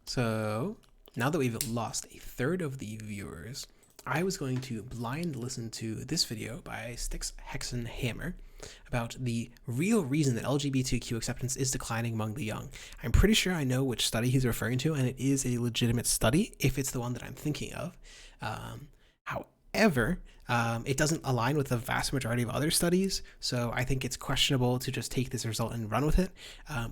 So now that we've lost a third of the viewers, I was going to blind listen to this video by Styxhexenhammer about the real reason that LGBTQ acceptance is declining among the young. I'm pretty sure I know which study he's referring to, and it is a legitimate study if it's the one that I'm thinking of. However, it doesn't align with the vast majority of other studies, so I think it's questionable to just take this result and run with it.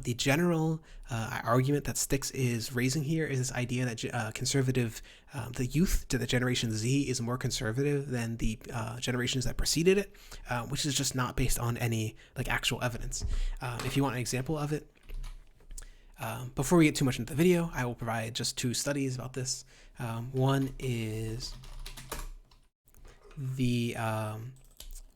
The general argument that Styx is raising here is this idea that the youth to the Generation Z is more conservative than the generations that preceded it, which is just not based on any actual evidence. If you want an example of it, before we get too much into the video, I will provide just two studies about this. One is the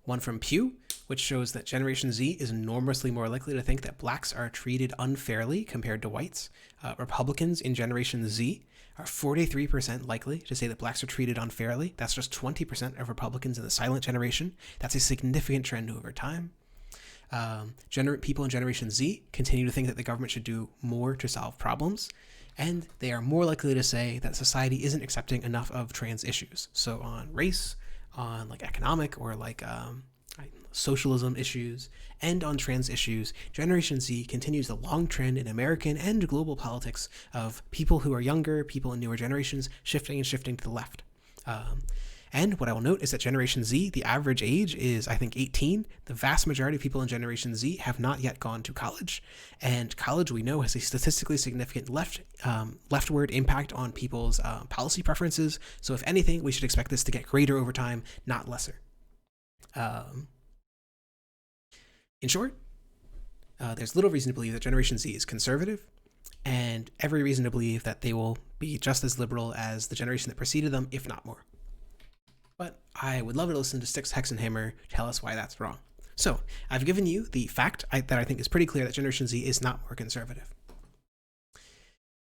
one from Pew, which shows that Generation Z is enormously more likely to think that blacks are treated unfairly compared to whites. Republicans in Generation Z are 43% likely to say that blacks are treated unfairly. That's just 20% of Republicans in the silent generation. That's a significant trend over time. People in Generation Z continue to think that the government should do more to solve problems, and they are more likely to say that society isn't accepting enough of trans issues. So on race, on economic or socialism issues, and on trans issues, Generation Z continues the long trend in American and global politics of people who are younger, people in newer generations, shifting to the left. And what I will note is that Generation Z, the average age is, I think, 18. The vast majority of people in Generation Z have not yet gone to college. And college, we know, has a statistically significant leftward impact on people's policy preferences. So if anything, we should expect this to get greater over time, not lesser. In short, there's little reason to believe that Generation Z is conservative, and every reason to believe that they will be just as liberal as the generation that preceded them, if not more. But I would love to listen to Styxhexenhammer tell us why that's wrong. So I've given you the fact that I think is pretty clear that Generation Z is not more conservative.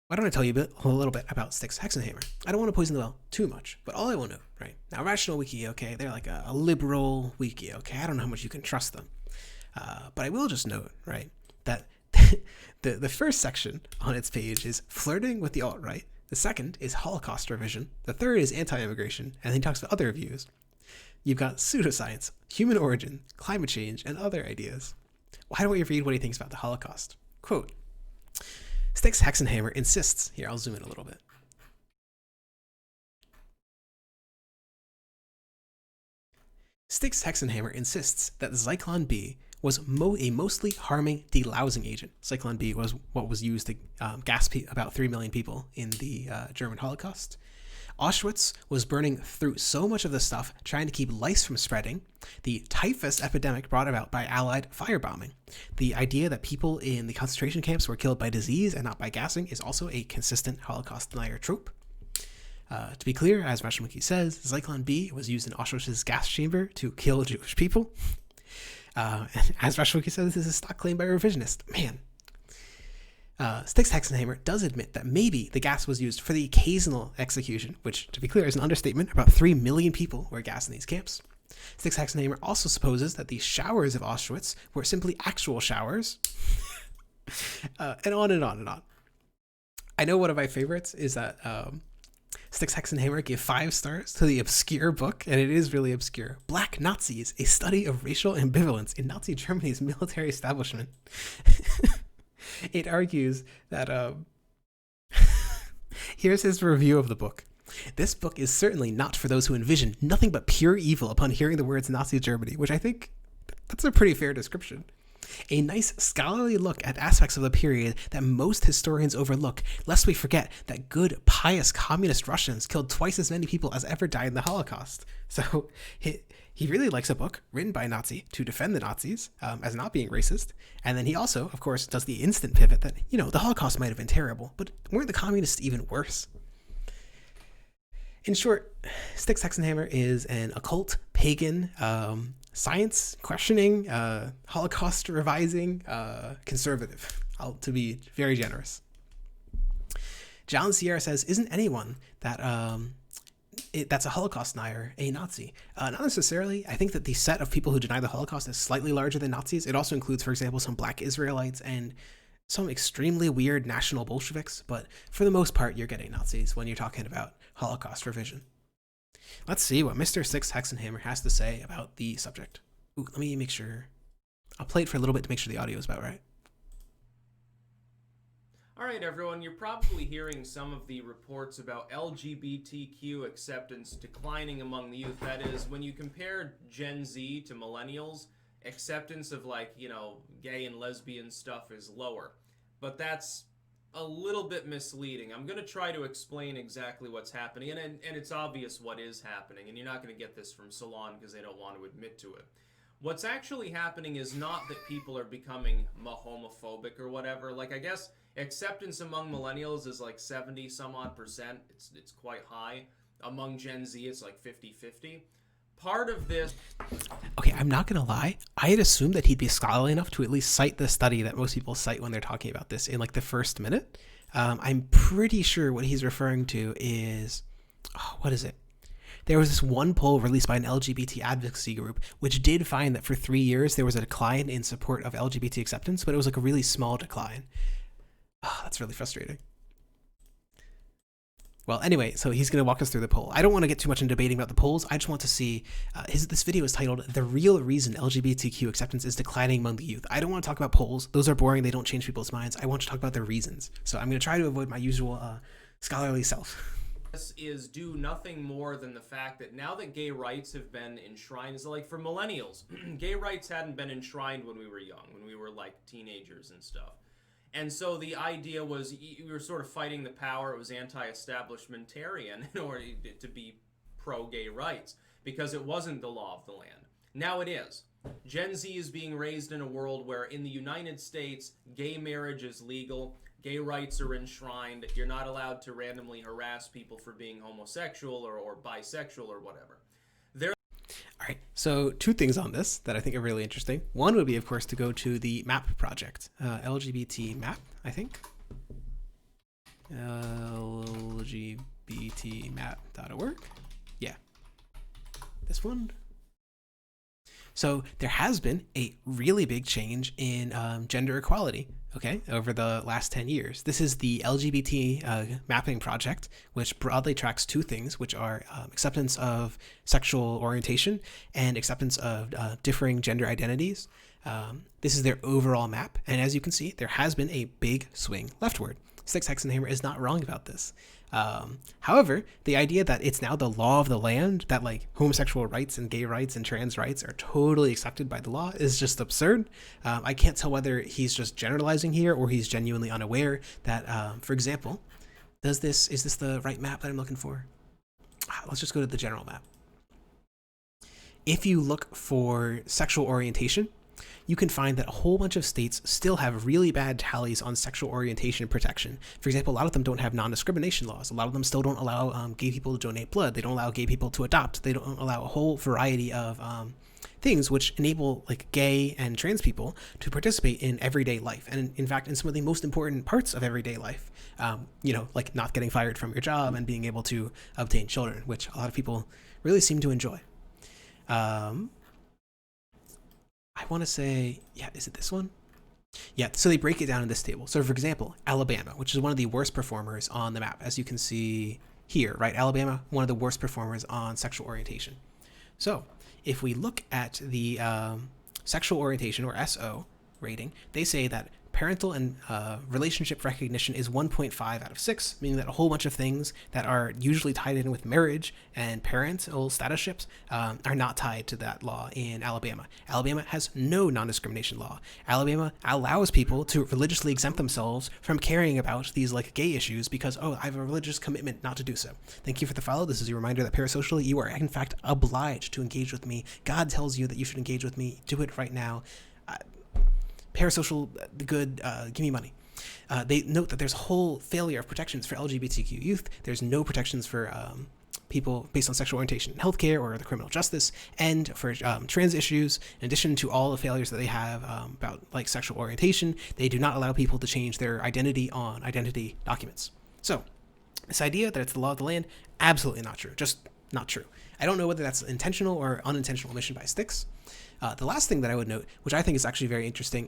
Why don't I tell you a little bit about Styxhexenhammer? I don't want to poison the well too much, but all I will know, right? Now, Rational Wiki, okay, they're like a liberal wiki, okay? I don't know how much you can trust them. But I will just note, right, that the first section on its page is flirting with the alt-right. The second is Holocaust revision. The third is anti-immigration, and he talks about other views. You've got pseudoscience, human origin, climate change, and other ideas. Why don't we read what he thinks about the Holocaust? Quote, Styxhexenhammer insists, here I'll zoom in a little bit. Styxhexenhammer insists that Zyklon B was a mostly harming delousing agent. Zyklon B was what was used to gas about 3 million people in the German Holocaust. Auschwitz was burning through so much of the stuff trying to keep lice from spreading. The typhus epidemic brought about by Allied firebombing. The idea that people in the concentration camps were killed by disease and not by gassing is also a consistent Holocaust denier trope. To be clear, as Rational says, Zyklon B was used in Auschwitz's gas chamber to kill Jewish people. As Rational says, this is a stock claim by a revisionist. Man. Styxhexenhammer does admit that maybe the gas was used for the occasional execution, which, to be clear, is an understatement. About 3 million people were gassed in these camps. Styxhexenhammer also supposes that the showers of Auschwitz were simply actual showers. And on and on and on. I know one of my favorites is that Styxhexenhammer gave 5 stars to the obscure book, and it is really obscure. Black Nazis, a study of racial ambivalence in Nazi Germany's military establishment. It argues that, here's his review of the book. This book is certainly not for those who envision nothing but pure evil upon hearing the words Nazi Germany, which I think that's a pretty fair description. A nice scholarly look at aspects of the period that most historians overlook, lest we forget that good, pious communist Russians killed twice as many people as ever died in the Holocaust. So he really likes a book written by a Nazi to defend the Nazis as not being racist. And then he also, of course, does the instant pivot that, the Holocaust might have been terrible, but weren't the communists even worse? In short, Styxhexenhammer is an occult, pagan, science questioning, Holocaust revising, conservative, to be very generous. John Sierra says, isn't anyone that that's a Holocaust denier a Nazi? Not necessarily. I think that the set of people who deny the Holocaust is slightly larger than Nazis. It also includes, for example, some black Israelites and some extremely weird national Bolsheviks, but for the most part, you're getting Nazis when you're talking about Holocaust revision. Let's see what Mr. Styxhexenhammer has to say about the subject. Ooh, let me make sure. I'll play it for a little bit to make sure the audio is about right. All right, everyone, you're probably hearing some of the reports about LGBTQ acceptance declining among the youth. That is, when you compare Gen Z to millennials, acceptance of, like, gay and lesbian stuff is lower. But that's a little bit misleading. I'm going to try to explain exactly what's happening, and it's obvious what is happening, and you're not going to get this from Salon because they don't want to admit to it. What's actually happening is not that people are becoming homophobic or whatever. Like, I guess acceptance among millennials is like 70 some odd percent. It's quite high. Among Gen Z, it's like 50-50. Part of this... Okay, I'm not going to lie. I had assumed that he'd be scholarly enough to at least cite the study that most people cite when they're talking about this in like the first minute. I'm pretty sure what he's referring to is... what is it? There was this one poll released by an LGBT advocacy group, which did find that for 3 years there was a decline in support of LGBT acceptance, but it was like a really small decline. That's really frustrating. Well, anyway, so he's going to walk us through the poll. I don't want to get too much in debating about the polls. I just want to see, this video is titled, "The Real Reason LGBTQ Acceptance is Declining Among the Youth." I don't want to talk about polls. Those are boring. They don't change people's minds. I want to talk about the reasons. So I'm going to try to avoid my usual scholarly self. This is due nothing more than the fact that now that gay rights have been enshrined, so like for millennials, gay rights hadn't been enshrined when we were young, when we were like teenagers and stuff. And so the idea was we were sort of fighting the power. It was anti-establishmentarian in order to be pro-gay rights because it wasn't the law of the land. Now it is. Gen Z is being raised in a world where in the United States, gay marriage is legal. Gay rights are enshrined. You're not allowed to randomly harass people for being homosexual or bisexual or whatever. All right, so 2 things on this that I think are really interesting. One would be, of course, to go to the MAP project, LGBT MAP, I think. LGBTmap.org. Yeah, this one. So there has been a really big change in gender equality, okay, over the last 10 years. This is the LGBT mapping project, which broadly tracks 2 things, which are acceptance of sexual orientation and acceptance of differing gender identities. This is their overall map, and as you can see, there has been a big swing leftward. Styxhexenhammer is not wrong about this. However, the idea that it's now the law of the land, that like homosexual rights and gay rights and trans rights are totally accepted by the law, is just absurd. I can't tell whether he's just generalizing here or he's genuinely unaware that, for example, is this the right map that I'm looking for? Let's just go to the general map. If you look for sexual orientation, you can find that a whole bunch of states still have really bad tallies on sexual orientation protection. For example, a lot of them don't have non-discrimination laws. A lot of them still don't allow gay people to donate blood. They don't allow gay people to adopt. They don't allow a whole variety of things which enable like gay and trans people to participate in everyday life. And in fact, in some of the most important parts of everyday life, like not getting fired from your job and being able to obtain children, which a lot of people really seem to enjoy. I want to say, yeah, is it this one? Yeah, so they break it down in this table. So for example, Alabama, which is one of the worst performers on the map, as you can see here, right? Alabama, one of the worst performers on sexual orientation. So if we look at the sexual orientation, or SO, rating, they say that parental and relationship recognition is 1.5 out of 6, meaning that a whole bunch of things that are usually tied in with marriage and parental statusships are not tied to that law in Alabama. Alabama has no non-discrimination law. Alabama allows people to religiously exempt themselves from caring about these like gay issues because, I have a religious commitment not to do so. Thank you for the follow. This is a reminder that parasocially, you are in fact obliged to engage with me. God tells you that you should engage with me. Do it right now. Parasocial, the good, give me money. They note that there's a whole failure of protections for LGBTQ youth. There's no protections for people based on sexual orientation in healthcare or the criminal justice, and for trans issues. In addition to all the failures that they have about like sexual orientation, they do not allow people to change their identity on identity documents. So this idea that it's the law of the land, absolutely not true. Just not true. I don't know whether that's intentional or unintentional omission by Styx. The last thing that I would note, which I think is actually very interesting,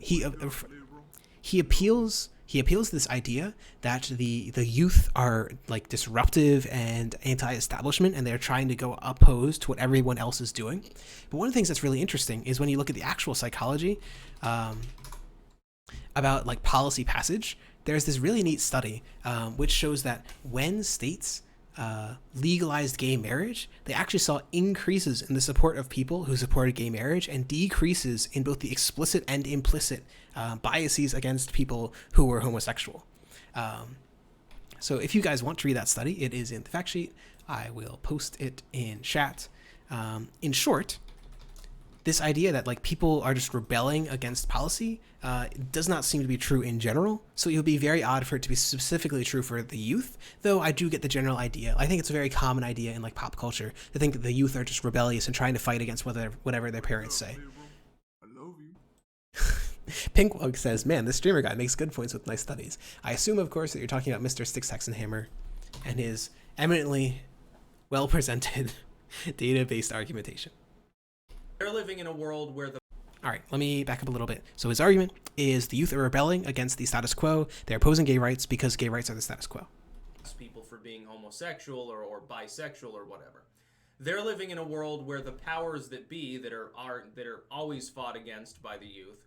he appeals to this idea that the youth are like disruptive and anti-establishment, and they're trying to go opposed to what everyone else is doing. But one of the things that's really interesting is when you look at the actual psychology about like policy passage. There's this really neat study which shows that when states legalized gay marriage, they actually saw increases in the support of people who supported gay marriage and decreases in both the explicit and implicit biases against people who were homosexual. So if you guys want to read that study, it is in the fact sheet. I will post it in chat. In short, this idea that like people are just rebelling against policy does not seem to be true in general. So it would be very odd for it to be specifically true for the youth, though I do get the general idea. I think it's a very common idea in like pop culture to think that the youth are just rebellious and trying to fight against whatever their parents say. I love you. Pinkwug says, man, this streamer guy makes good points with nice studies. I assume, of course, that you're talking about Mr. Styxhexenhammer and his eminently well-presented data-based argumentation. They're living in a world where the All right, let me back up a little bit. So his argument is the youth are rebelling against the status quo. They're opposing gay rights because gay rights are the status quo. people for being homosexual or bisexual or whatever. They're living in a world where the powers that be that are always fought against by the youth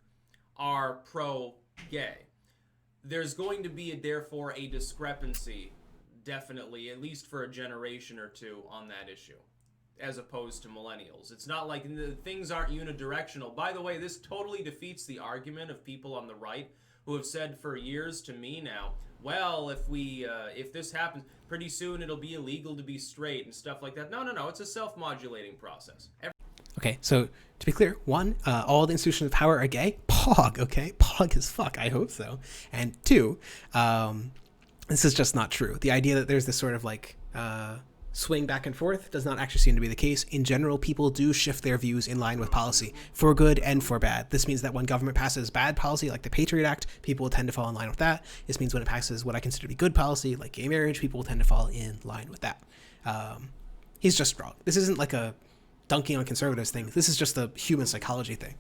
are pro-gay. There's going to be therefore a discrepancy, definitely, at least for a generation or two, on that issue, as opposed to millennials. It's not like things aren't unidirectional. By the way, this totally defeats the argument of people on the right who have said for years to me now, well, if this happens, pretty soon it'll be illegal to be straight and stuff like that. No, it's a self-modulating process. Okay, so to be clear, one, all the institutions of power are gay. Pog, okay? Pog as fuck, I hope so. And two, this is just not true. The idea that there's this sort of like swing back and forth does not actually seem to be the case. In general, people do shift their views in line with policy, for good and for bad. This means that when government passes bad policy, like the Patriot Act, people will tend to fall in line with that. This means when it passes what I consider to be good policy, like gay marriage, people will tend to fall in line with that. He's just wrong. This isn't like a dunking on conservatives thing. This is just a human psychology thing.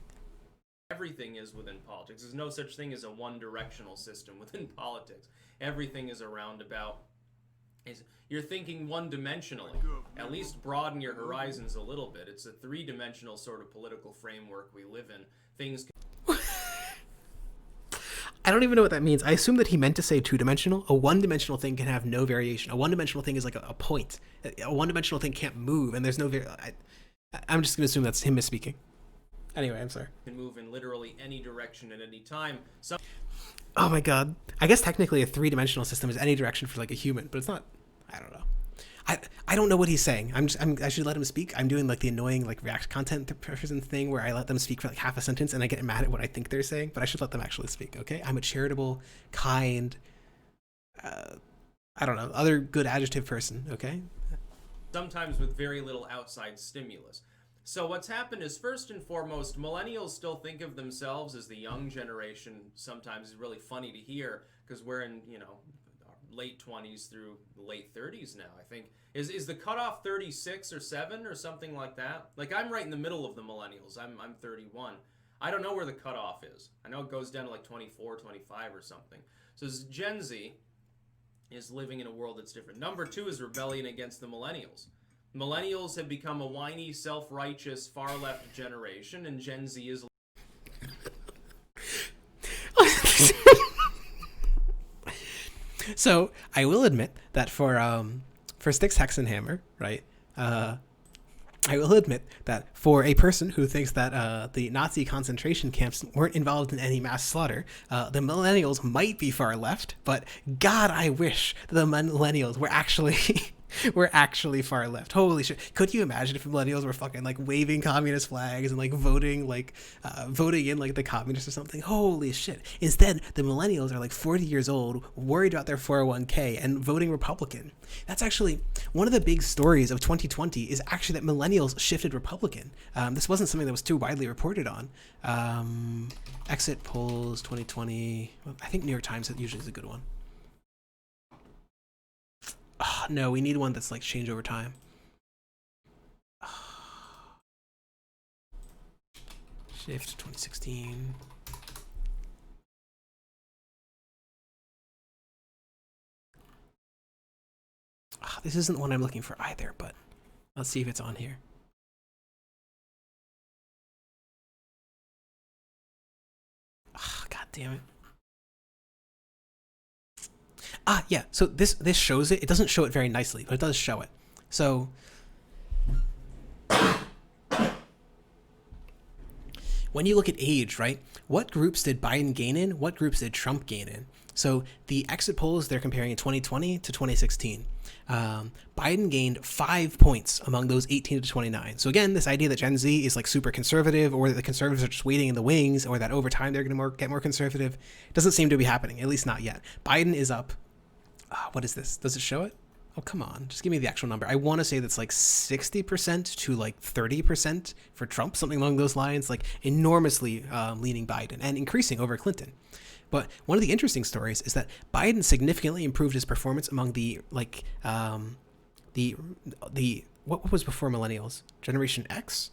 Everything is within politics. There's no such thing as a one-directional system within politics. Everything is a roundabout. You're thinking one-dimensionally. At least broaden your horizons a little bit. It's a three-dimensional sort of political framework we live in. Things. I don't even know what that means. I assume that he meant to say two-dimensional. A one-dimensional thing can have no variation. A one-dimensional thing is like a point. A one-dimensional thing can't move, and there's no I'm just going to assume that's him misspeaking. Anyway, I'm sorry. Can move in literally any direction at any time. Oh my god. I guess technically a three-dimensional system is any direction for like a human, but it's not. I don't know. I don't know what he's saying. I should let him speak. I'm doing like the annoying like React content person thing where I let them speak for like half a sentence and I get mad at what I think they're saying, but I should let them actually speak, okay? I'm a charitable, kind, I don't know, other good adjective person, okay? Sometimes with very little outside stimulus. So what's happened is, first and foremost, millennials still think of themselves as the young generation. Sometimes it's really funny to hear because we're in, late 20s through late 30s now, I think. Is the cutoff 36 or 7 or something like that? Like, I'm right in the middle of the millennials. I'm 31. I don't know where the cutoff is. I know it goes down to like 24, 25 or something. So Gen Z is living in a world that's different. Number 2 is rebellion against the millennials. Millennials have become a whiny, self-righteous, far-left generation, and Gen Z is... So I will admit that for Styxhexenhammer, right? I will admit that for a person who thinks that the Nazi concentration camps weren't involved in any mass slaughter, the millennials might be far left, but God, I wish the millennials were actually far left. Holy shit. Could you imagine if millennials were fucking like waving communist flags and like voting in like the communists or something? Holy shit. Instead, the millennials are like 40 years old, worried about their 401k and voting Republican. That's actually one of the big stories of 2020 is actually that millennials shifted Republican. This wasn't something that was too widely reported on. Exit polls 2020. Well, I think New York Times usually is a good one. Oh, no, we need one that's like changed over time. Shift 2016. This isn't the one I'm looking for either, but let's see if it's on here. God damn it. Yeah, so this shows it. It doesn't show it very nicely, but it does show it. So when you look at age, right, what groups did Biden gain in? What groups did Trump gain in? So the exit polls, they're comparing in 2020 to 2016. Biden gained 5 points among those 18 to 29. So again, this idea that Gen Z is like super conservative, or that the conservatives are just waiting in the wings, or that over time they're going to get more conservative, doesn't seem to be happening, at least not yet. Biden is up. What is this? Does it show it? Oh, come on. Just give me the actual number. I want to say that's like 60% to like 30% for Trump, something along those lines, like enormously leaning Biden and increasing over Clinton. But one of the interesting stories is that Biden significantly improved his performance among the what was before millennials? Generation X?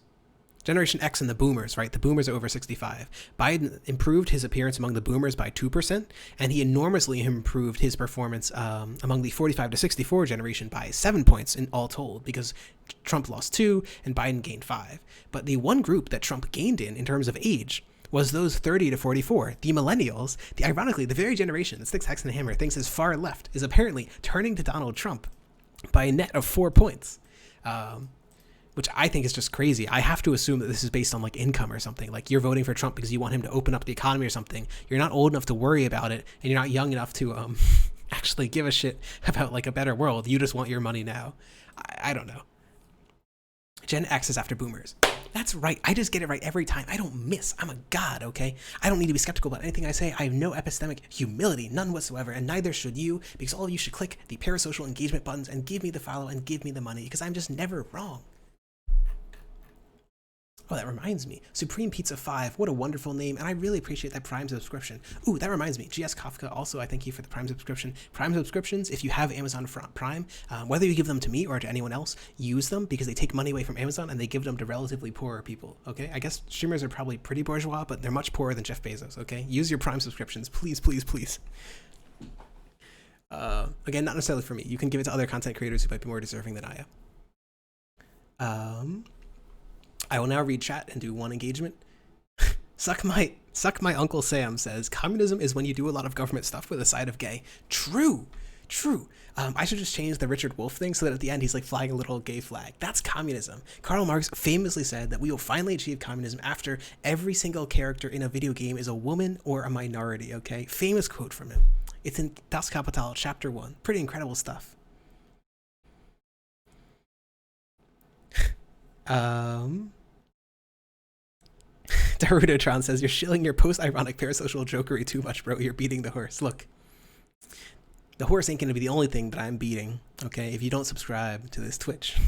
Generation X and the boomers, right? The boomers are over 65. Biden improved his appearance among the boomers by 2%, and he enormously improved his performance among the 45 to 64 generation by 7 points in all told, because Trump lost 2 and Biden gained 5. But the one group that Trump gained in terms of age was those 30 to 44, the millennials. Ironically, the very generation that Styxhexenhammer thinks is far left is apparently turning to Donald Trump by a net of 4 points. Which I think is just crazy. I have to assume that this is based on like income or something. Like you're voting for Trump because you want him to open up the economy or something. You're not old enough to worry about it, and you're not young enough to actually give a shit about like a better world. You just want your money now. I don't know. Gen X is after boomers. That's right. I just get it right every time. I don't miss. I'm a god, okay? I don't need to be skeptical about anything I say. I have no epistemic humility, none whatsoever, and neither should you, because all of you should click the parasocial engagement buttons and give me the follow and give me the money, because I'm just never wrong. Oh, that reminds me. Supreme Pizza 5, what a wonderful name, and I really appreciate that Prime subscription. Ooh, that reminds me. GS Kafka, also, I thank you for the Prime subscription. Prime subscriptions, if you have Amazon Prime, whether you give them to me or to anyone else, use them, because they take money away from Amazon and they give them to relatively poorer people, okay? I guess streamers are probably pretty bourgeois, but they're much poorer than Jeff Bezos, okay? Use your Prime subscriptions, please, please, please. Again, not necessarily for me. You can give it to other content creators who might be more deserving than I am. I will now read chat and do one engagement. Suck my Uncle Sam says, communism is when you do a lot of government stuff with a side of gay. True. I should just change the Richard Wolff thing so that at the end he's like flying a little gay flag. That's communism. Karl Marx famously said that we will finally achieve communism after every single character in a video game is a woman or a minority, okay? Famous quote from him. It's in Das Kapital, chapter 1. Pretty incredible stuff. Darudotron says, you're shilling your post-ironic parasocial jokery too much, bro. You're beating the horse. Look, the horse ain't going to be the only thing that I'm beating, okay, if you don't subscribe to this Twitch.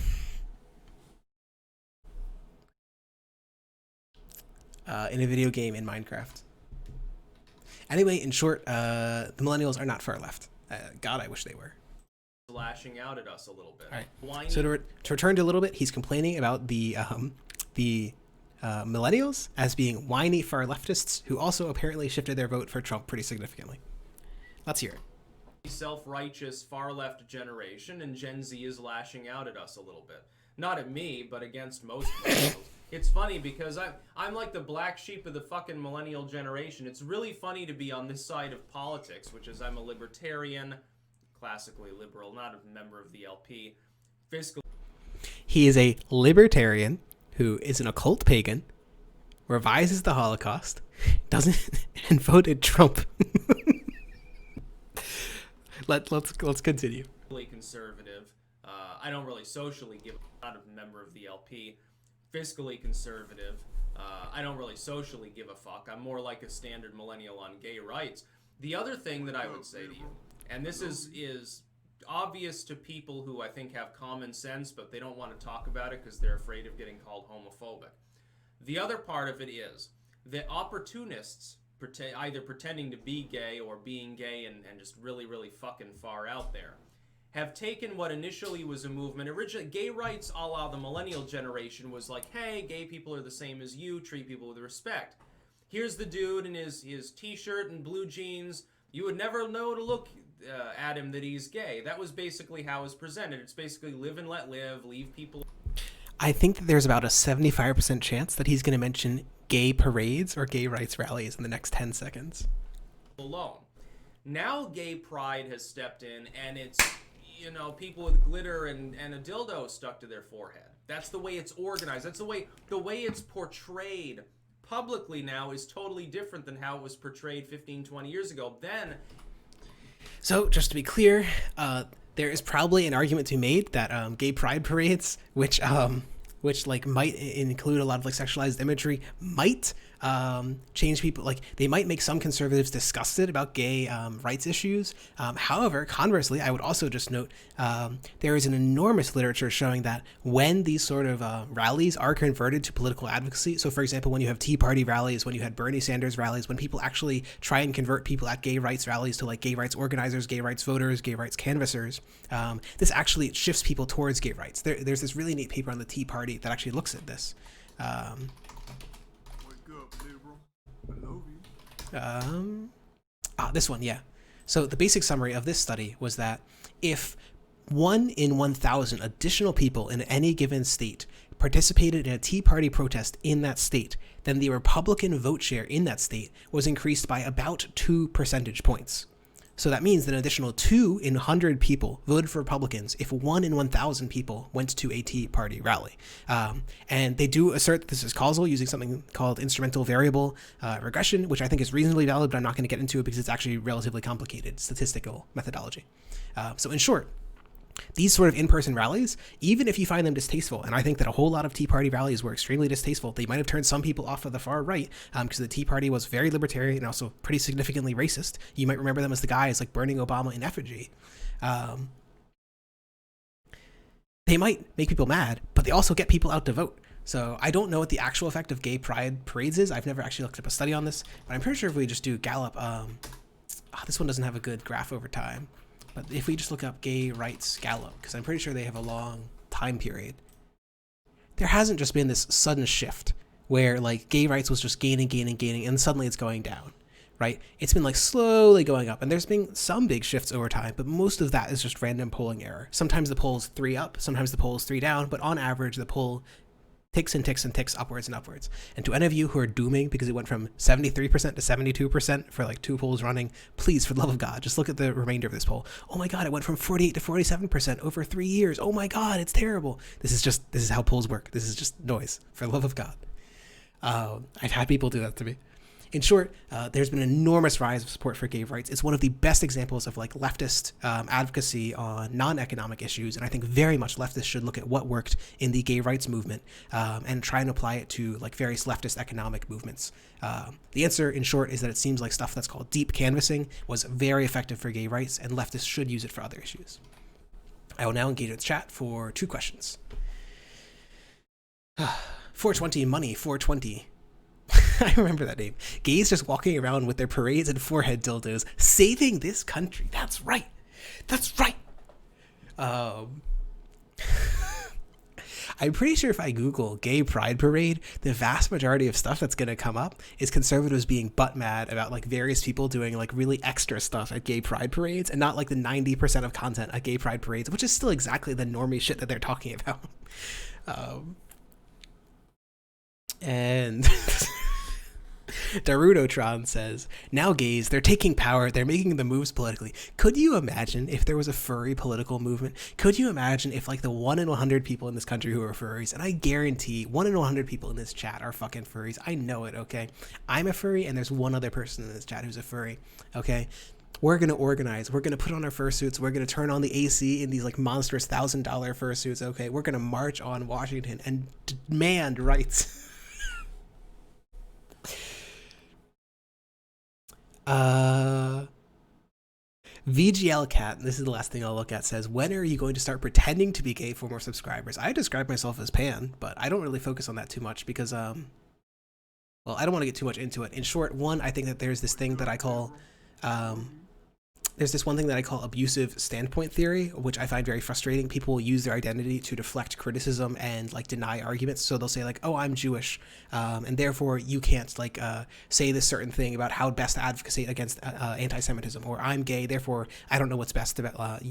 In a video game in Minecraft. Anyway, in short, the millennials are not far left. God, I wish they were. Lashing out at us a little bit. All right. So to return to a little bit, he's complaining about the millennials as being whiny far leftists who also apparently shifted their vote for Trump pretty significantly. Let's hear it. Self-righteous far left generation, and Gen Z is lashing out at us a little bit. Not at me, but against most millennials. It's funny because I'm like the black sheep of the fucking millennial generation. It's really funny to be on this side of politics, which is I'm a libertarian, classically liberal, not a member of the LP. He is a libertarian who is an occult pagan, revises the Holocaust, doesn't, and voted Trump. Let's continue. Really conservative. I don't really socially give. Not a member of the LP. Fiscally conservative. I don't really socially give a fuck. I'm more like a standard millennial on gay rights. The other thing that I would say to you, and this is obvious to people who I think have common sense, but they don't want to talk about it because they're afraid of getting called homophobic. The other part of it is that opportunists, either pretending to be gay or being gay and just really, really fucking far out there, have taken what initially was a movement. Originally, gay rights a la the millennial generation was like, hey, gay people are the same as you, treat people with respect. Here's the dude in his t-shirt and blue jeans. You would never know to look at him that he's gay. That was basically how it was presented. It's basically live and let live, leave people I think that there's about a 75% chance that he's going to mention gay parades or gay rights rallies in the next 10 seconds. alone. Now gay pride has stepped in, and it's, people with glitter and a dildo stuck to their forehead. That's the way it's organized. That's the way it's portrayed publicly now is totally different than how it was portrayed 15, 20 years ago. Then, So just to be clear, there is probably an argument to be made that gay pride parades, which like might include a lot of like sexualized imagery, might change people. Like they might make some conservatives disgusted about gay rights issues. However, conversely, I would also just note there is an enormous literature showing that when these sort of rallies are converted to political advocacy, so for example, when you have Tea Party rallies, when you had Bernie Sanders rallies, when people actually try and convert people at gay rights rallies to like gay rights organizers, gay rights voters, gay rights canvassers, this actually shifts people towards gay rights. There's this really neat paper on the Tea Party that actually looks at this. This one, yeah. So the basic summary of this study was that if 1 in 1,000 additional people in any given state participated in a Tea Party protest in that state, then the Republican vote share in that state was increased by about 2 percentage points. So that means that an additional 2 in 100 people voted for Republicans if 1 in 1,000 people went to a Tea Party rally. And they do assert that this is causal using something called instrumental variable regression, which I think is reasonably valid, but I'm not going to get into it because it's actually relatively complicated statistical methodology. So in short, these sort of in-person rallies, even if you find them distasteful, and I think that a whole lot of Tea Party rallies were extremely distasteful, they might have turned some people off of the far right because the Tea Party was very libertarian and also pretty significantly racist. You might remember them as the guys like burning Obama in effigy. They might make people mad, but they also get people out to vote. So I don't know what the actual effect of gay pride parades is. I've never actually looked up a study on this, but I'm pretty sure if we just do Gallup, this one doesn't have a good graph over time. But if we just look up gay rights Gallup, because I'm pretty sure they have a long time period, there hasn't just been this sudden shift where like gay rights was just gaining, and suddenly it's going down, right? It's been like slowly going up, and there's been some big shifts over time, but most of that is just random polling error. Sometimes the poll's 3 up, sometimes the poll's 3 down, but on average the poll ticks and ticks and ticks upwards and upwards. And to any of you who are dooming because it went from 73% to 72% for like 2 polls running, please, for the love of God, just look at the remainder of this poll. Oh my God, it went from 48 to 47% over 3 years. Oh my God, it's terrible. This is how polls work. This is just noise, for the love of God. I've had people do that to me. In short, there's been an enormous rise of support for gay rights. It's one of the best examples of like leftist advocacy on non-economic issues, and I think very much leftists should look at what worked in the gay rights movement and try and apply it to like various leftist economic movements. The answer, in short, is that it seems like stuff that's called deep canvassing was very effective for gay rights, and leftists should use it for other issues. I will now engage with chat for 2 questions. 420 money, 420. I remember that name. Gays just walking around with their parades and forehead dildos, saving this country. That's right. That's right. I'm pretty sure if I Google gay pride parade, the vast majority of stuff that's going to come up is conservatives being butt mad about like various people doing like really extra stuff at gay pride parades and not like the 90% of content at gay pride parades, which is still exactly the normie shit that they're talking about. And Darudotron says, now gays, they're taking power, they're making the moves politically. Could you imagine if there was a furry political movement? Could you imagine if like the 1 in 100 people in this country who are furries, and I guarantee 1 in 100 people in this chat are fucking furries. I know it, okay? I'm a furry and there's one other person in this chat who's a furry, okay? We're going to organize. We're going to put on our fursuits. We're going to turn on the AC in these like monstrous $1,000 fursuits, okay? We're going to march on Washington and demand rights. VGL Cat, this is the last thing I'll look at, says, when are you going to start pretending to be gay for more subscribers? I describe myself as pan, but I don't really focus on that too much because, well, I don't want to get too much into it. In short, one, I think that there's this thing that I call, there's this one thing that I call abusive standpoint theory, which I find very frustrating. People will use their identity to deflect criticism and like deny arguments. So they'll say like, "Oh, I'm Jewish, and therefore you can't like say this certain thing about how best to advocate against anti-Semitism," or "I'm gay, therefore I don't know what's best about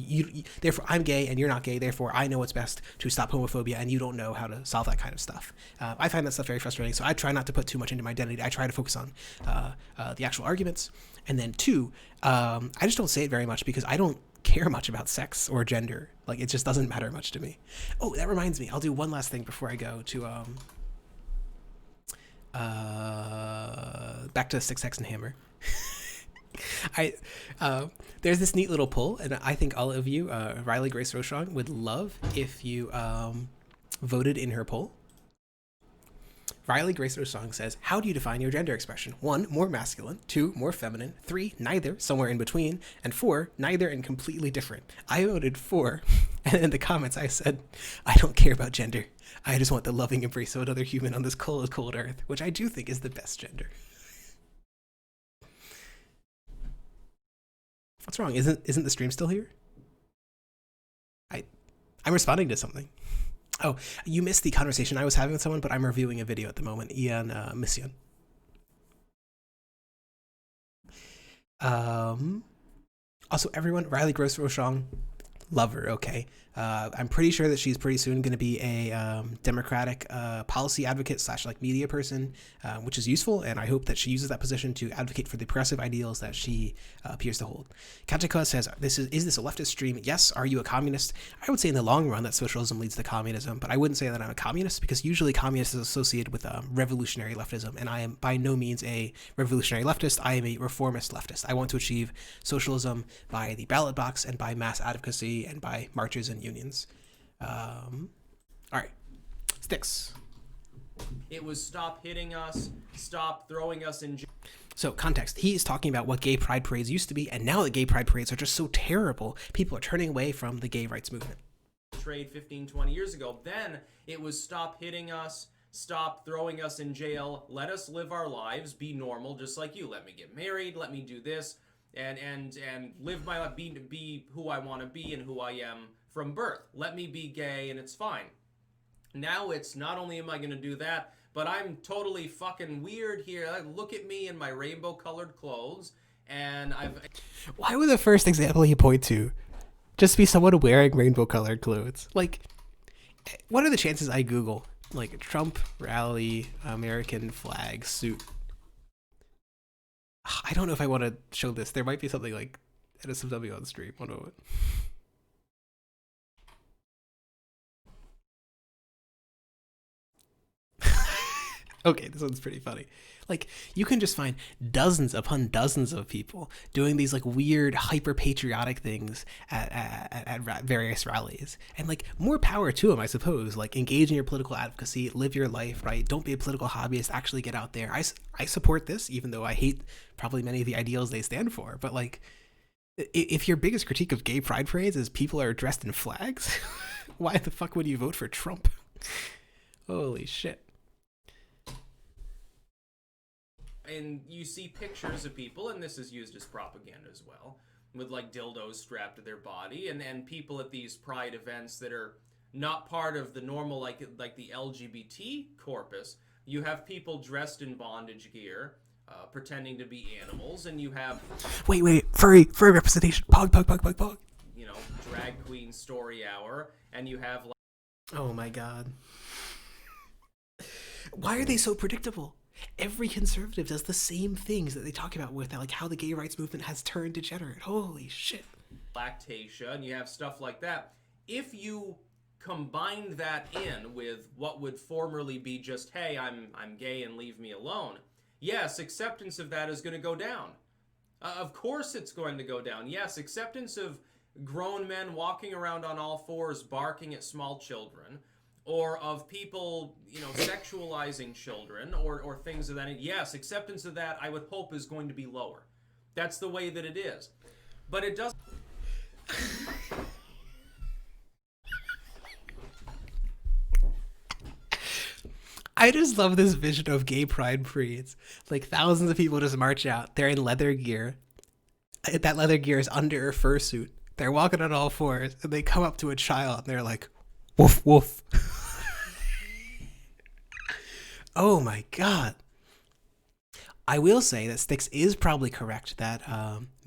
therefore I'm gay and you're not gay, therefore I know what's best to stop homophobia and you don't know how to solve that kind of stuff." I find that stuff very frustrating. So I try not to put too much into my identity. I try to focus on the actual arguments. And then two, I just don't say it very much because I don't care much about sex or gender. Like, it just doesn't matter much to me. Oh, that reminds me. I'll do one last thing before I go to back to Styxhexenhammer. There's this neat little poll, and I think all of you, Riley Grace Rochon, would love if you voted in her poll. Riley Grace Rochon says, "How do you define your gender expression? 1, more masculine. 2, more feminine. 3, neither, somewhere in between. And 4, neither and completely different." I voted 4, and in the comments I said, "I don't care about gender. I just want the loving embrace of another human on this cold, cold earth," which I do think is the best gender. What's wrong? Isn't the stream still here? I'm responding to something. Oh, you missed the conversation I was having with someone, but I'm reviewing a video at the moment. Ian Mission. Also, everyone, Riley Gross Rochon, love her, okay? I'm pretty sure that she's pretty soon going to be a Democratic policy advocate / like media person, which is useful, and I hope that she uses that position to advocate for the progressive ideals that she appears to hold. Katika says, is this a leftist stream? Yes. Are you a communist? I would say in the long run that socialism leads to communism, but I wouldn't say that I'm a communist because usually communist is associated with revolutionary leftism, and I am by no means a revolutionary leftist. I am a reformist leftist. I want to achieve socialism by the ballot box and by mass advocacy and by marches and unions. All right, Styx. It was stop hitting us, stop throwing us in jail. So context, he is talking about what gay pride parades used to be, and now that gay pride parades are just so terrible, people are turning away from the gay rights movement. Trade 15, 20 years ago. Then it was stop hitting us, stop throwing us in jail, let us live our lives, be normal, just like you. Let me get married, let me do this, and live my life, be who I want to be and who I am from birth. Let me be gay and it's fine. Now it's not only am I going to do that, but I'm totally fucking weird here. Like, look at me in my rainbow colored clothes, and Why would the first example you point to just be someone wearing rainbow colored clothes? Like, what are the chances I Google like Trump rally American flag suit? I don't know if I want to show this. There might be something like NSFW on stream. One moment. Okay, this one's pretty funny. Like, you can just find dozens upon dozens of people doing these like weird hyper patriotic things at various rallies, and like more power to them, I suppose. Like, engage in your political advocacy, live your life, right? Don't be a political hobbyist. Actually get out there. I support this, even though I hate probably many of the ideals they stand for. But like, if your biggest critique of gay pride parades is people are dressed in flags, why the fuck would you vote for Trump? Holy shit. And you see pictures of people, and this is used as propaganda as well, with like dildos strapped to their body, and people at these pride events that are not part of the normal like the LGBT corpus. You have people dressed in bondage gear, pretending to be animals, and you have wait furry representation, pog. You know, drag queen story hour, and you have like, oh my god, why are they so predictable? Every conservative does the same things that they talk about with that, like how the gay rights movement has turned degenerate. Holy shit. Lactatia, and you have stuff like that. If you combine that in with what would formerly be just, hey, I'm gay and leave me alone, yes, acceptance of that is going to go down. Of course it's going to go down. Yes, acceptance of grown men walking around on all fours barking at small children, or of people, you know, sexualizing children, or things of that. Yes, acceptance of that, I would hope, is going to be lower. That's the way that it is. But it does. I just love this vision of gay pride parades. Like, thousands of people just march out. They're in leather gear. That leather gear is under her fursuit. They're walking on all fours, and they come up to a child, and they're like, woof, woof. Oh my god. I will say that Styx is probably correct that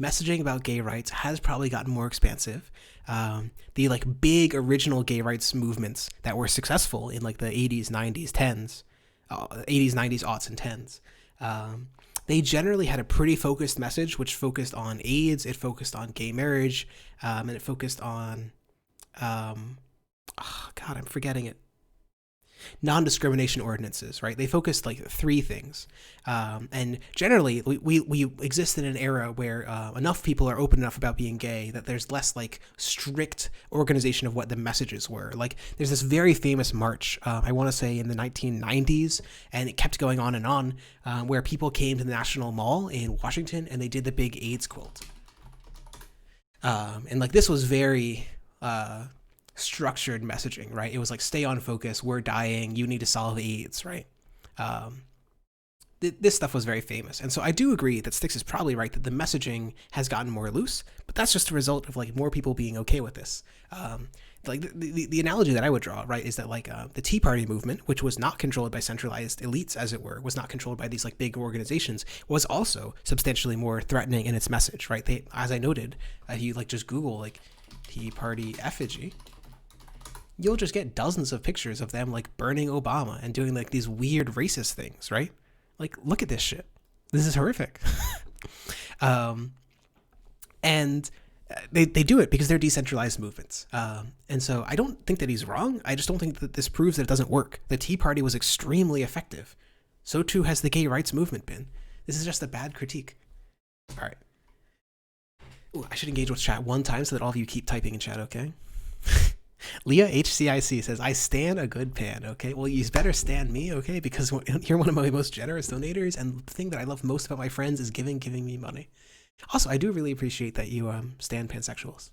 messaging about gay rights has probably gotten more expansive. The like big original gay rights movements that were successful in like the 80s, 90s, 10s, 80s, 90s, aughts, and 10s, they generally had a pretty focused message, which focused on AIDS, it focused on gay marriage, and it focused on, oh God, I'm forgetting it. Non-discrimination ordinances, right? They focused like three things, and generally we exist in an era where enough people are open enough about being gay that there's less like strict organization of what the messages were. Like there's this very famous march, I want to say in the 1990s, and it kept going on, where people came to the National Mall in Washington and they did the big AIDS quilt, and like this was very structured messaging, right? It was like, stay on focus, we're dying, you need to solve AIDS, right? This stuff was very famous. And so I do agree that Styx is probably right that the messaging has gotten more loose, but that's just a result of like more people being okay with this. Like the analogy that I would draw, right, is that like the Tea Party movement, which was not controlled by centralized elites, as it were, was not controlled by these like big organizations, was also substantially more threatening in its message, right? They, as I noted, if you like just Google like Tea Party effigy, you'll just get dozens of pictures of them like burning Obama and doing like these weird racist things, right? Like, look at this shit. This is horrific. And they do it because they're decentralized movements. And so I don't think that he's wrong. I just don't think that this proves that it doesn't work. The Tea Party was extremely effective. So too has the gay rights movement been. This is just a bad critique. All right. Ooh, I should engage with chat one time so that all of you keep typing in chat, okay? Leah HCIC says, I stan a good pan, okay? Well, you better stan me, okay? Because you're one of my most generous donators, and the thing that I love most about my friends is giving me money. Also, I do really appreciate that you stan pansexuals.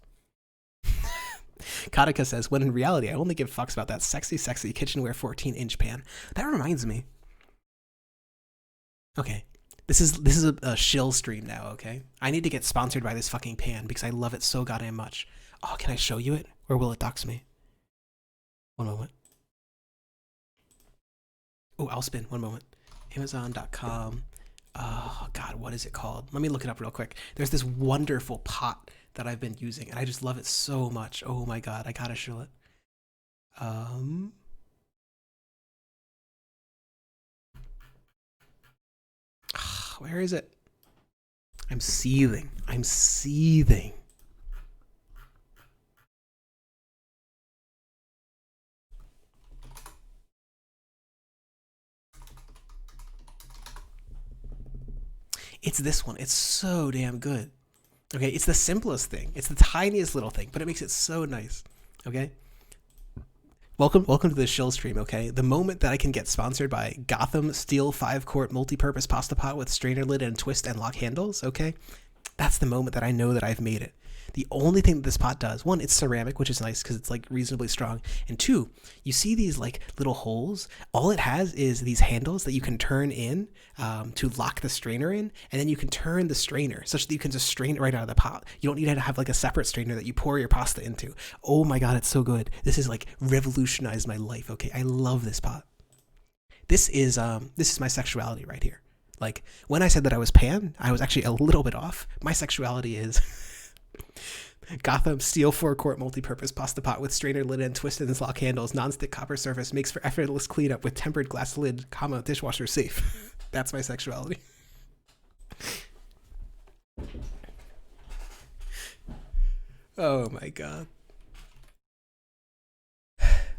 Katika says, when in reality, I only give fucks about that sexy kitchenware 14-inch pan. That reminds me. Okay, this is a shill stream now, okay? I need to get sponsored by this fucking pan because I love it so goddamn much. Oh, can I show you it? Or will it dox me? One moment. Oh, I'll spin. One moment. Amazon.com. Oh, God, what is it called? Let me look it up real quick. There's this wonderful pot that I've been using, and I just love it so much. Oh, my God, I gotta show it. Where is it? I'm seething. It's this one. It's so damn good. Okay, it's the simplest thing. It's the tiniest little thing, but it makes it so nice. Okay? Welcome to the shill stream, okay? The moment that I can get sponsored by Gotham Steel 5-quart multi-purpose pasta pot with strainer lid and twist and lock handles, okay? That's the moment that I know that I've made it. The only thing that this pot does, one, it's ceramic, which is nice because it's like reasonably strong. And two, you see these like little holes. All it has is these handles that you can turn in to lock the strainer in, and then you can turn the strainer such that you can just strain it right out of the pot. You don't need to have like a separate strainer that you pour your pasta into. Oh my God, it's so good. This is like revolutionized my life. Okay, I love this pot. This is my sexuality right here. Like when I said that I was pan, I was actually a little bit off. My sexuality is Gotham Steel 4-quart multi-purpose pasta pot with strainer lid and twisted and lock handles, non-stick copper surface, makes for effortless cleanup with tempered glass lid, comma, dishwasher safe. That's my sexuality. Oh my God.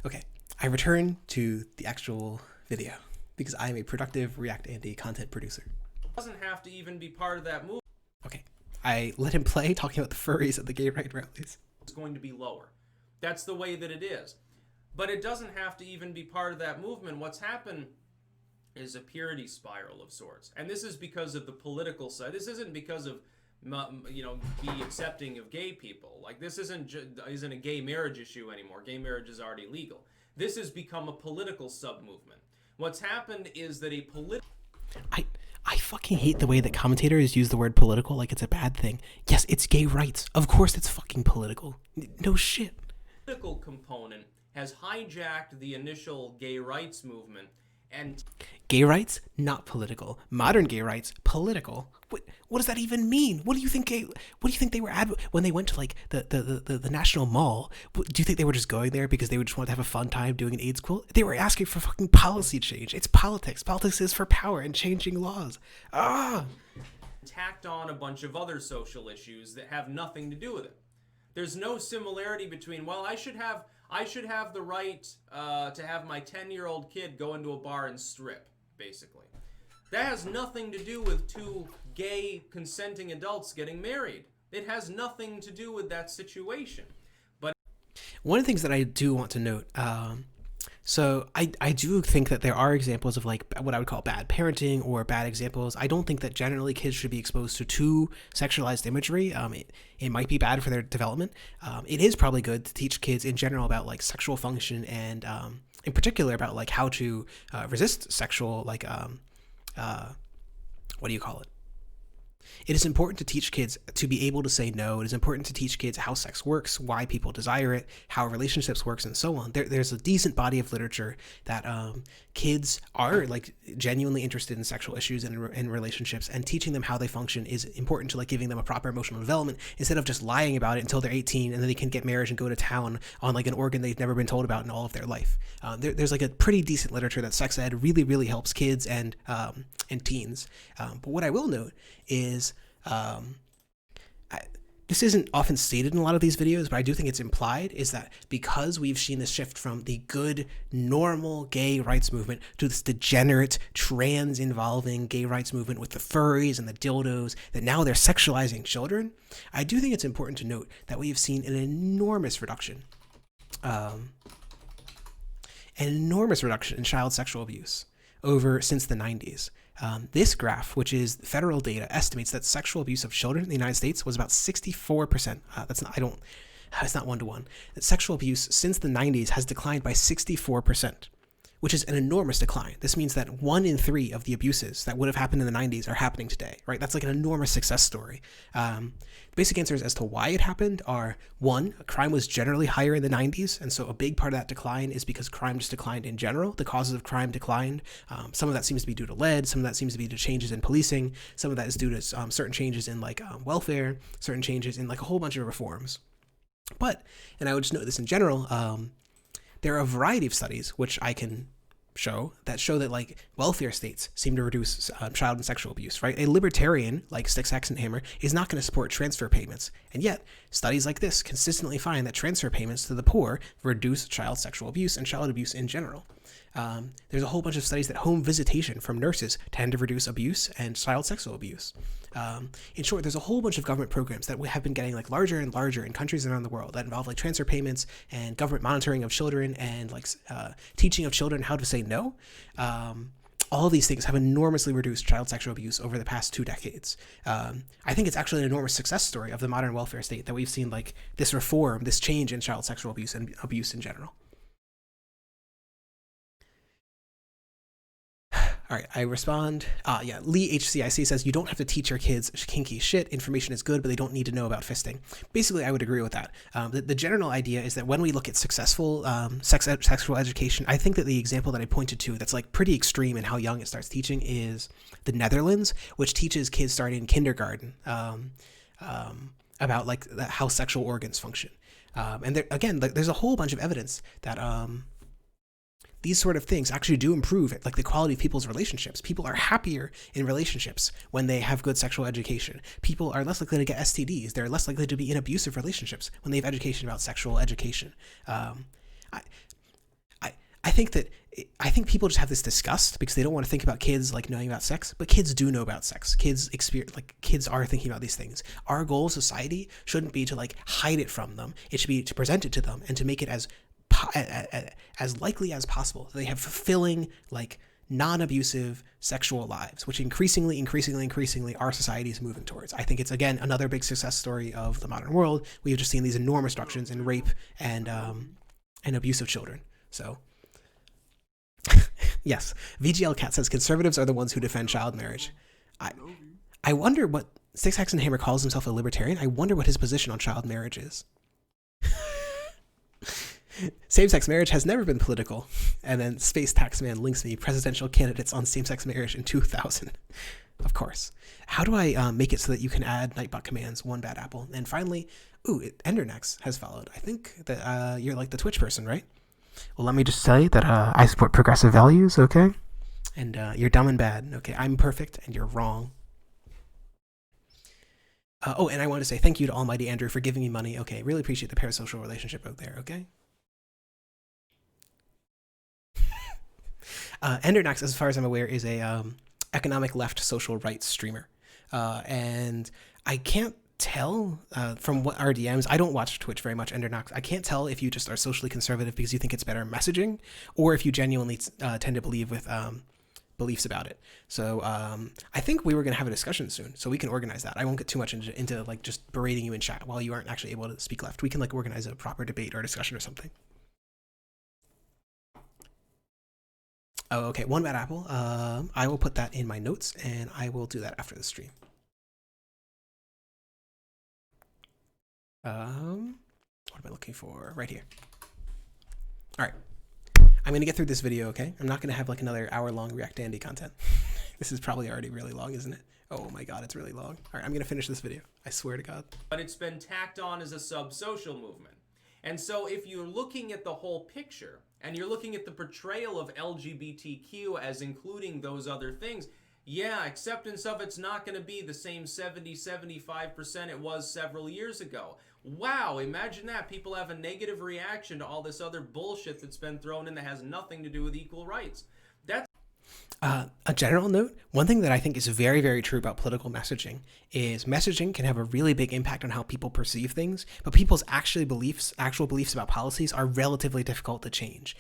Okay, I return to the actual video because I am a productive React Andy content producer. Doesn't have to even be part of that movement. Okay, I let him play talking about the furries at the gay right rallies. It's going to be lower. That's the way that it is. But it doesn't have to even be part of that movement. What's happened is a purity spiral of sorts. And this is because of the political side. This isn't because of, be accepting of gay people. Like, this isn't a gay marriage issue anymore. Gay marriage is already legal. This has become a political sub-movement. What's happened is that I fucking hate the way that commentators use the word political like it's a bad thing. Yes, it's gay rights. Of course it's fucking political. No shit. Political component has hijacked the initial gay rights movement and Gay rights, not political. Modern gay rights, political. What does that even mean? What do you think? What do you think they were when they went to like the National Mall? Do you think they were just going there because they would just want to have a fun time doing an AIDS quilt? They were asking for fucking policy change. It's politics. Politics is for power and changing laws. tacked on a bunch of other social issues that have nothing to do with it. There's no similarity between, well, I should have the right to have my 10-year-old kid go into a bar and strip, basically. That has nothing to do with two gay consenting adults getting married. It has nothing to do with that situation. But one of the things that I do want to note, so I do think that there are examples of like what I would call bad parenting or bad examples. I don't think that generally kids should be exposed to too sexualized imagery. It might be bad for their development. It is probably good to teach kids in general about like sexual function and in particular about like how to resist sexual like what do you call it? It is important to teach kids to be able to say no. It is important to teach kids how sex works, why people desire it, how relationships works, and so on. There's a decent body of literature that kids are like genuinely interested in sexual issues and in relationships, and teaching them how they function is important to like giving them a proper emotional development instead of just lying about it until they're 18 and then they can get married and go to town on like an organ they've never been told about in all of their life. There's like a pretty decent literature that sex ed really helps kids and teens. But what I will note is this isn't often stated in a lot of these videos, but I do think it's implied, is that because we've seen this shift from the good, normal gay rights movement to this degenerate, trans-involving gay rights movement with the furries and the dildos, that now they're sexualizing children, I do think it's important to note that we have seen an enormous reduction in child sexual abuse since the 90s. This graph, which is federal data, estimates that sexual abuse of children in the United States was about 64%. It's not one-to-one. That sexual abuse since the 90s has declined by 64%, which is an enormous decline. This means that 1 in 3 of the abuses that would have happened in the 90s are happening today, right? That's like an enormous success story. The basic answers as to why it happened are, 1, crime was generally higher in the 90s, and so a big part of that decline is because crime just declined in general. The causes of crime declined. Some of that seems to be due to lead, some of that seems to be due to changes in policing, some of that is due to certain changes in like welfare, certain changes in like a whole bunch of reforms. But, and I would just note this in general, there are a variety of studies which I can show that like welfare states seem to reduce child and sexual abuse, right? A libertarian like Styxhexenhammer is not going to support transfer payments, and yet studies like this consistently find that transfer payments to the poor reduce child sexual abuse and child abuse in general. There's a whole bunch of studies that home visitation from nurses tend to reduce abuse and child sexual abuse. In short, there's a whole bunch of government programs that have been getting like larger and larger in countries around the world that involve like transfer payments and government monitoring of children and like teaching of children how to say no. All of these things have enormously reduced child sexual abuse over the past 2 decades. I think it's actually an enormous success story of the modern welfare state that we've seen like this reform, this change in child sexual abuse and abuse in general. All right, I respond. Lee HCIC says, you don't have to teach your kids kinky shit. Information is good, but they don't need to know about fisting. Basically, I would agree with that. The general idea is that when we look at successful sexual education, I think that the example that I pointed to that's like pretty extreme in how young it starts teaching is the Netherlands, which teaches kids starting in kindergarten about like how sexual organs function. And there, again, there's a whole bunch of evidence that these sort of things actually do improve like the quality of people's relationships. People are happier in relationships when they have good sexual education. People are less likely to get STDs. They're less likely to be in abusive relationships when they have education about sexual education. I think people just have this disgust because they don't want to think about kids like knowing about sex, but kids do know about sex. Kids are thinking about these things. Our goal as society shouldn't be to like hide it from them. It should be to present it to them and to make it as likely as possible that they have fulfilling, like non-abusive sexual lives, which increasingly our society is moving towards. I think it's, again, another big success story of the modern world. We've just seen these enormous reductions in rape and abuse of children. So yes, VGL Cat says conservatives are the ones who defend child marriage. I wonder what Styxhexenhammer calls himself a libertarian. I wonder what his position on child marriage is. Same-sex marriage has never been political. And then Space Taxman links me presidential candidates on same-sex marriage in 2000. Of course. How do I make it so that you can add Nightbot commands? One bad apple. And finally, Endernex has followed. I think that you're like the Twitch person, right? Well, let me just say that I support progressive values, okay? And you're dumb and bad, okay? I'm perfect and you're wrong. And I want to say thank you to Almighty Andrew for giving me money. Okay, really appreciate the parasocial relationship out there, okay? Endernex, as far as I'm aware, is a economic left social rights streamer. And I can't tell from what our DMs, I don't watch Twitch very much, Endernex. I can't tell if you just are socially conservative because you think it's better messaging, or if you genuinely tend to believe with beliefs about it. So I think we were going to have a discussion soon, so we can organize that. I won't get too much into like just berating you in chat while you aren't actually able to speak left. We can like organize a proper debate or discussion or something. Oh, okay. One bad apple. I will put that in my notes, and I will do that after the stream. What am I looking for? Right here. All right. I'm going to get through this video, okay? I'm not going to have like another hour-long React Dandy content. This is probably already really long, isn't it? Oh my god, it's really long. All right, I'm going to finish this video. I swear to God. But it's been tacked on as a sub-social movement. And so if you're looking at the whole picture, and you're looking at the portrayal of LGBTQ as including those other things, yeah, acceptance of it's not going to be the same 70-75% it was several years ago. Wow, imagine that. People have a negative reaction to all this other bullshit that's been thrown in that has nothing to do with equal rights. That's a general note, one thing that I think is very, very true about political messaging is messaging can have a really big impact on how people perceive things, but people's actual beliefs about policies are relatively difficult to change.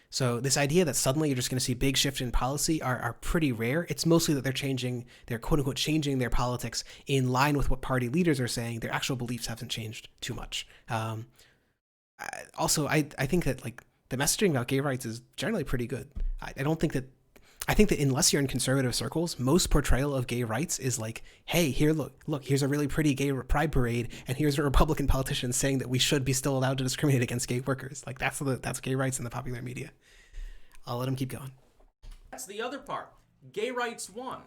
So this idea that suddenly you're just going to see big shifts in policy are pretty rare. It's mostly that they're quote unquote changing their politics in line with what party leaders are saying. Their actual beliefs haven't changed too much. Also, I think that like the messaging about gay rights is generally pretty good. I think that unless you're in conservative circles, most portrayal of gay rights is like, hey, here, look, here's a really pretty gay pride parade, and here's a Republican politician saying that we should be still allowed to discriminate against gay workers. Like that's gay rights in the popular media. I'll let him keep going. That's the other part. Gay rights won.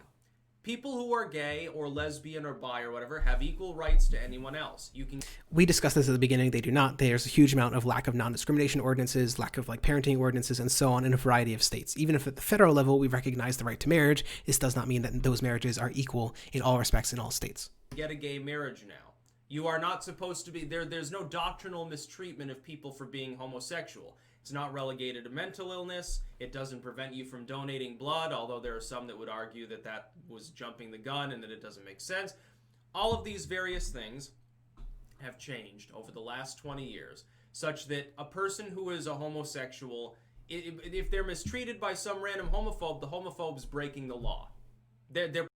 People who are gay or lesbian or bi or whatever have equal rights to anyone else. We discussed this at the beginning. They do not. There's a huge amount of lack of non-discrimination ordinances, lack of like parenting ordinances, and so on in a variety of states. Even if at the federal level we recognize the right to marriage, this does not mean that those marriages are equal in all respects in all states. Get a gay marriage now. You are not supposed to be there. There's no doctrinal mistreatment of people for being homosexual. It's not relegated to mental illness. It doesn't prevent you from donating blood, although there are some that would argue that that was jumping the gun and that it doesn't make sense. All of these various things have changed over the last 20 years, such that a person who is a homosexual, if they're mistreated by some random homophobe, the homophobe's breaking the law. They're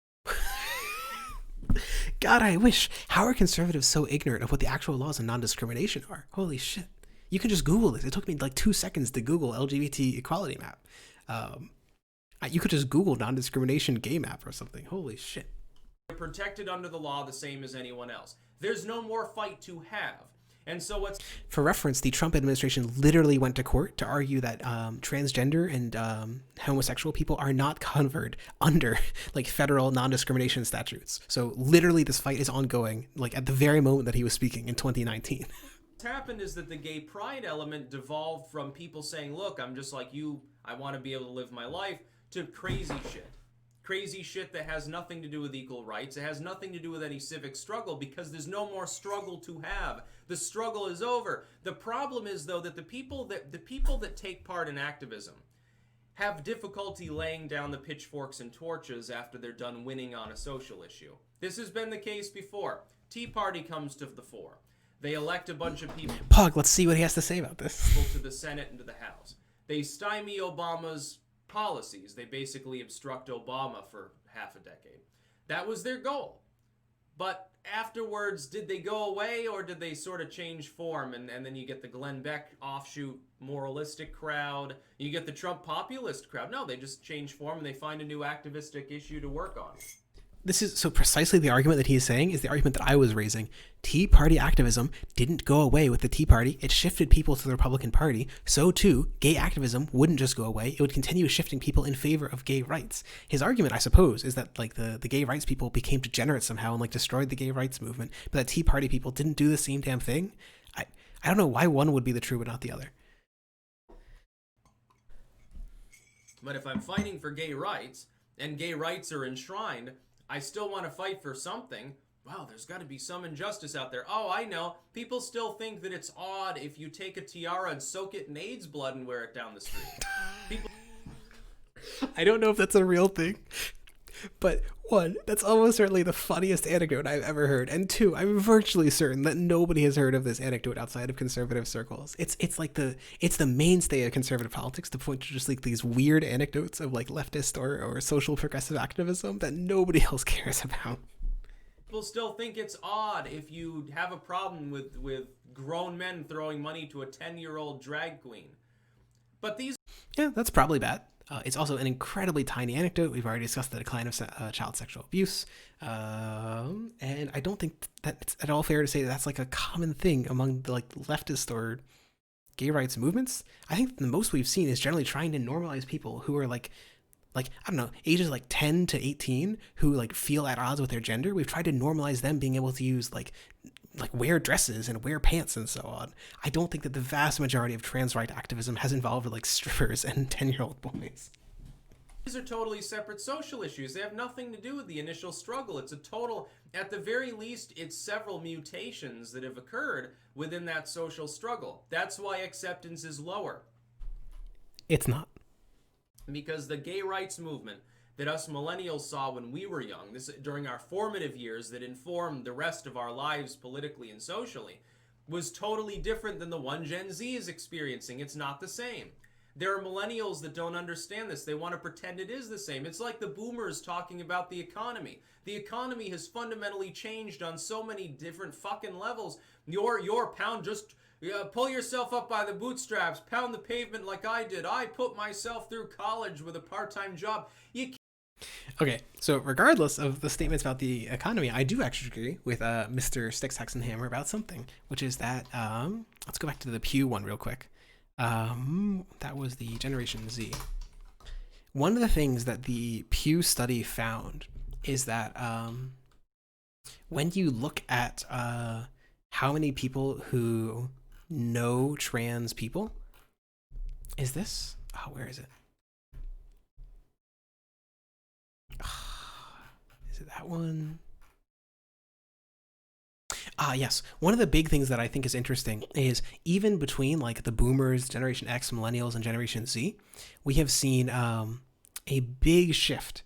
God, I wish. How are conservatives so ignorant of what the actual laws of non-discrimination are? Holy shit. You can just Google this. It took me like 2 seconds to Google LGBT equality map. You could just Google non-discrimination gay map or something. Holy shit. They're protected under the law the same as anyone else. There's no more fight to have. And so what's... For reference, the Trump administration literally went to court to argue that transgender and homosexual people are not covered under like federal non-discrimination statutes. So literally this fight is ongoing like at the very moment that he was speaking in 2019. What's happened is that the gay pride element devolved from people saying, look, I'm just like you, I want to be able to live my life, to crazy shit. Crazy shit that has nothing to do with equal rights. It has nothing to do with any civic struggle because there's no more struggle to have. The struggle is over. The problem is, though, that the people that take part in activism have difficulty laying down the pitchforks and torches after they're done winning on a social issue. This has been the case before. Tea Party comes to the fore. They elect a bunch of people. Pog, let's see what he has to say about this. To the Senate and to the House. They stymie Obama's policies. They basically obstruct Obama for half a decade. That was their goal. but afterwards, did they go away, or did they sort of change form? And then you get the Glenn Beck offshoot moralistic crowd. You get the Trump populist crowd. No, they just change form and they find a new activistic issue to work on. This is so precisely the argument that he's saying is the argument that I was raising. Tea Party activism didn't go away with the Tea Party. It shifted people to the Republican Party. So too, gay activism wouldn't just go away. It would continue shifting people in favor of gay rights. His argument, I suppose, is that like the gay rights people became degenerate somehow and like destroyed the gay rights movement, but that Tea Party people didn't do the same damn thing. I don't know why one would be the true but not the other. But if I'm fighting for gay rights and gay rights are enshrined, I still want to fight for something. Wow, there's got to be some injustice out there. Oh, I know. People still think that it's odd if you take a tiara and soak it in AIDS blood and wear it down the street. People... I don't know if that's a real thing. But one, that's almost certainly the funniest anecdote I've ever heard. And two, I'm virtually certain that nobody has heard of this anecdote outside of conservative circles. It's the mainstay of conservative politics to point to just like these weird anecdotes of like leftist or social progressive activism that nobody else cares about. People still think it's odd if you have a problem with grown men throwing money to a 10-year-old drag queen. But these... Yeah, that's probably bad. It's also an incredibly tiny anecdote. We've already discussed the decline of child sexual abuse. And I don't think that it's at all fair to say that that's like a common thing among the like leftist or gay rights movements. I think the most we've seen is generally trying to normalize people who are like, I don't know, ages like 10 to 18 who like feel at odds with their gender. We've tried to normalize them being able to use like wear dresses and wear pants and so on. I don't think that the vast majority of trans right activism has involved like strippers and 10-year-old boys. These are totally separate social issues. They have nothing to do with the initial struggle. It's a total, at the very least, it's several mutations that have occurred within that social struggle. That's why acceptance is lower. It's not. Because the gay rights movement that us millennials saw when we were young, this during our formative years that informed the rest of our lives politically and socially, was totally different than the one Gen Z is experiencing. It's not the same. There are millennials that don't understand this. They want to pretend it is the same. It's like the boomers talking about the economy. The economy has fundamentally changed on so many different fucking levels. Your pound just... pull yourself up by the bootstraps, pound the pavement like I did. I put myself through college with a part-time job. Okay, so regardless of the statements about the economy, I do actually agree with Mr. Styxhexenhammer about something, which is that, let's go back to the Pew one real quick. That was the Generation Z. One of the things that the Pew study found is that when you look at how many people who know trans people, is this? Oh, where is it? Is it that one? Yes. One of the big things that I think is interesting is even between like the boomers, Generation X, millennials, and Generation Z, we have seen a big shift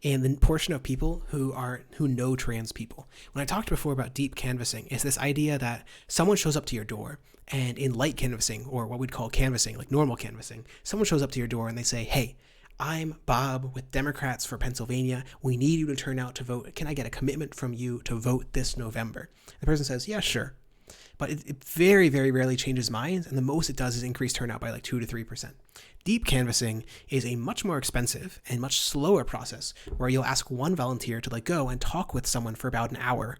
in the portion of people who know trans people. When I talked before about deep canvassing, it's this idea that someone shows up to your door and in light canvassing, or what we'd call canvassing, like normal canvassing, someone shows up to your door and they say, "Hey, I'm Bob with Democrats for Pennsylvania. We need you to turn out to vote. Can I get a commitment from you to vote this November?" The person says, "Yeah, sure." But it very, very rarely changes minds, and the most it does is increase turnout by like 2 to 3%. Deep canvassing is a much more expensive and much slower process where you'll ask one volunteer to like go and talk with someone for about an hour,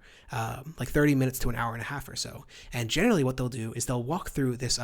like 30 minutes to an hour and a half or so. And generally what they'll do is they'll walk through this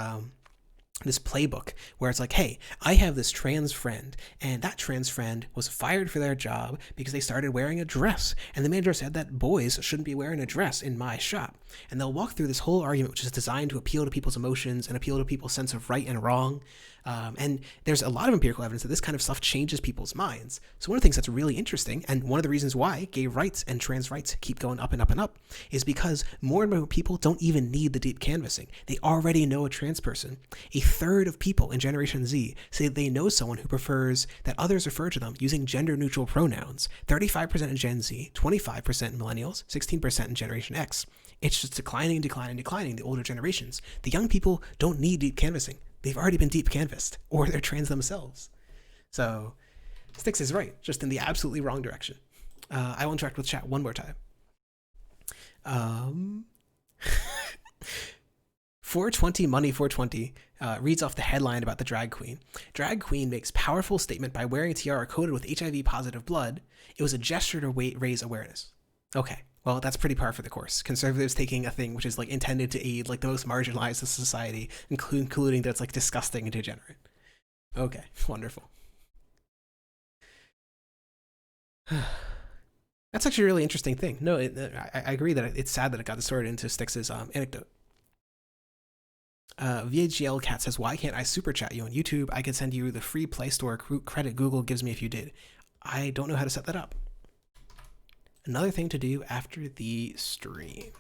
playbook where it's like, "Hey, I have this trans friend, and that trans friend was fired for their job because they started wearing a dress, and the manager said that boys shouldn't be wearing a dress in my shop." And they'll walk through this whole argument, which is designed to appeal to people's emotions and appeal to people's sense of right and wrong. And there's a lot of empirical evidence that this kind of stuff changes people's minds. So one of the things that's really interesting, and one of the reasons why gay rights and trans rights keep going up and up and up, is because more and more people don't even need the deep canvassing. They already know a trans person. A third of people in Generation Z say they know someone who prefers that others refer to them using gender-neutral pronouns. 35% in Gen Z, 25% in Millennials, 16% in Generation X. It's just declining, the older generations. The young people don't need deep canvassing. They've already been deep canvassed, or they're trans themselves. So Styx is right, just in the absolutely wrong direction. I will interact with chat one more time. Um, 420 Money 420 reads off the headline about the drag queen. Drag queen makes powerful statement by wearing tiara coated with HIV positive blood. It was a gesture to raise awareness. Okay, well, that's pretty par for the course. Conservatives taking a thing which is like intended to aid like the most marginalized of society, including that it's like disgusting and degenerate. Okay, wonderful. That's actually a really interesting thing. No, I agree that it's sad that it got distorted into Styx's anecdote. VHL Cat says, why can't I super chat you on YouTube? I could send you the free Play Store credit Google gives me if you did. I don't know how to set that up. Another thing to do after the stream.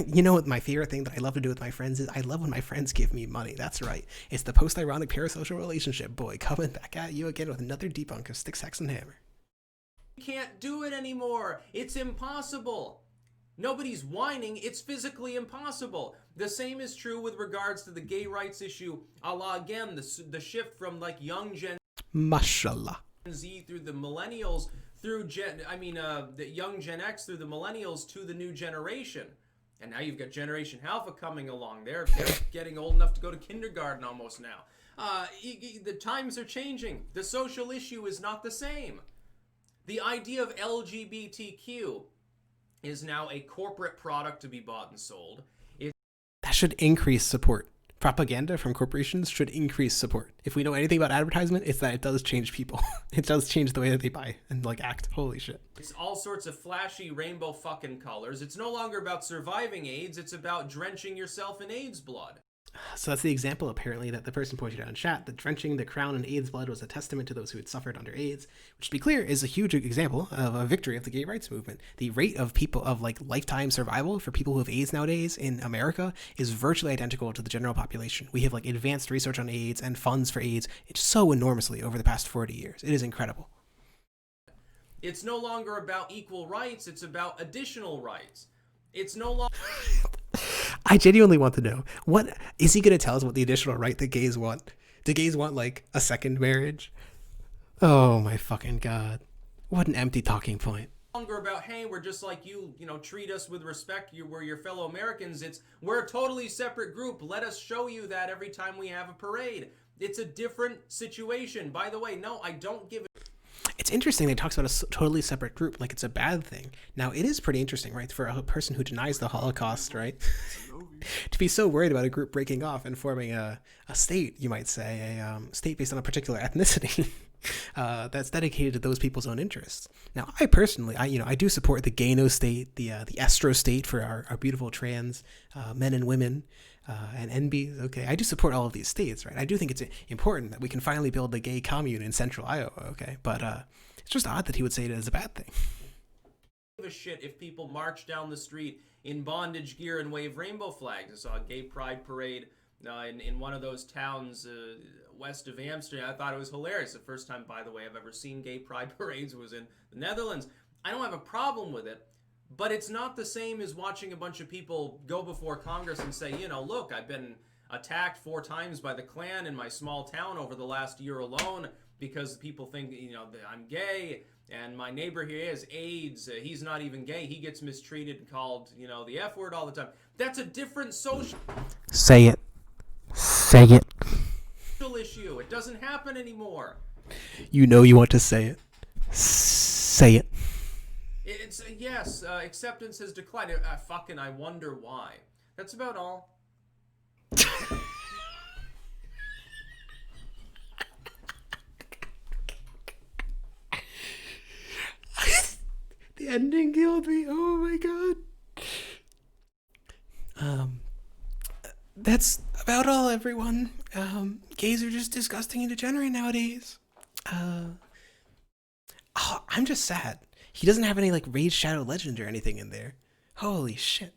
You know what my favorite thing that I love to do with my friends is? I love when my friends give me money. That's right. It's the post-ironic parasocial relationship boy coming back at you again with another debunk of Styxhexenhammer. You can't do it anymore. It's impossible. Nobody's whining. It's physically impossible. The same is true with regards to the gay rights issue. A la, again, the shift from like young Gen Mashallah. Z through the millennials, through the young Gen X through the millennials to the new generation. And now you've got Generation Alpha coming along. They're getting old enough to go to kindergarten almost now. The times are changing. The social issue is not the same. The idea of LGBTQ is now a corporate product to be bought and sold. That should increase support. Propaganda from corporations should increase support. If we know anything about advertisement, it's that it does change people. It does change the way that they buy and like act. Holy shit. It's all sorts of flashy rainbow fucking colors. It's no longer about surviving AIDS. It's about drenching yourself in AIDS blood. So that's the example, apparently, that the person pointed out in chat, that drenching the crown in AIDS blood was a testament to those who had suffered under AIDS, which, to be clear, is a huge example of a victory of the gay rights movement. The rate of people of like lifetime survival for people who have AIDS nowadays in America is virtually identical to the general population. We have like advanced research on AIDS and funds for AIDS. It's so enormously over the past 40 years. It is incredible. It's no longer about equal rights. It's about additional rights. It's no longer... I genuinely want to know, what is he going to tell us what the additional right that gays want? Do gays want like a second marriage? Oh my fucking god. What an empty talking point. Longer about, hey, we're just like you, treat us with respect, we're your fellow Americans. It's, we're a totally separate group. Let us show you that every time we have a parade. It's a different situation. By the way, no, I don't give a... It's interesting that he talks about a totally separate group like it's a bad thing. Now, it is pretty interesting, right, for a person who denies the Holocaust, right, to be so worried about a group breaking off and forming a state, you might say, a state based on a particular ethnicity that's dedicated to those people's own interests. Now, I personally, I do support the gay no state, the estro state for our beautiful trans men and women. And NB, okay, I do support all of these states, right? I do think it's important that we can finally build a gay commune in central Iowa, okay? But it's just odd that he would say it as a bad thing. Give a shit if people march down the street in bondage gear and wave rainbow flags. I saw a gay pride parade in one of those towns west of Amsterdam. I thought it was hilarious. The first time, by the way, I've ever seen gay pride parades was in the Netherlands. I don't have a problem with it. But it's not the same as watching a bunch of people go before Congress and say, look, I've been attacked 4 times by the Klan in my small town over the last year alone because people think, that I'm gay and my neighbor here has AIDS. He's not even gay. He gets mistreated and called, the F word all the time. That's a different social... Say it. Say it. ...issue. It doesn't happen anymore. You want to say it. Say it. It's yes, acceptance has declined. I wonder why. That's about all. The ending killed me. Oh my god. That's about all, everyone. Gays are just disgusting and degenerate nowadays. I'm just sad. He doesn't have any like Raid Shadow Legend or anything in there. Holy shit.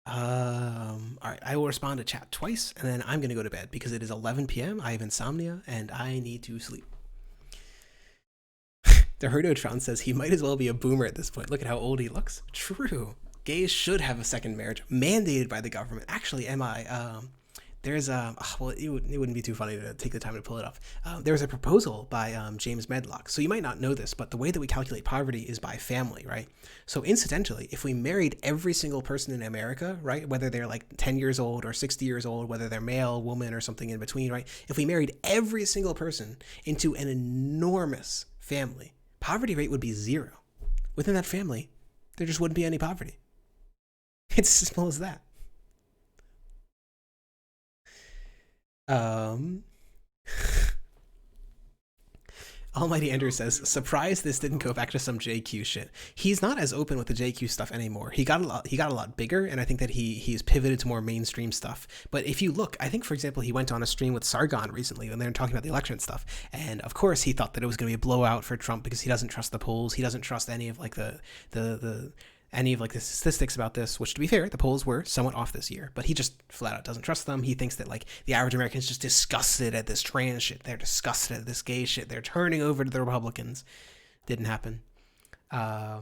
Alright, I will respond to chat twice and then I'm gonna go to bed because it is 11 p.m. I have insomnia and I need to sleep. The Herdotron says he might as well be a boomer at this point. Look at how old he looks. True. Gays should have a second marriage mandated by the government. Actually, There's well, it wouldn't be too funny to take the time to pull it up. There was a proposal by James Medlock. So you might not know this, but the way that we calculate poverty is by family, right? So incidentally, if we married every single person in America, right, whether they're like 10 years old or 60 years old, whether they're male, woman, or something in between, right? If we married every single person into an enormous family, poverty rate would be 0. Within that family, there just wouldn't be any poverty. It's as simple as that. Almighty Andrew says, surprised this didn't go back to some JQ shit. He's not as open with the JQ stuff anymore. He got a lot bigger, and I think that he's pivoted to more mainstream stuff. But if you look, I think, for example, he went on a stream with Sargon recently when they were talking about the election stuff. And of course he thought that it was going to be a blowout for Trump because he doesn't trust the polls. He doesn't trust any of like the statistics about this, which, to be fair, the polls were somewhat off this year, but he just flat out doesn't trust them. He thinks that like the average American is just disgusted at this trans shit. They're disgusted at this gay shit. They're turning over to the Republicans. Didn't happen. I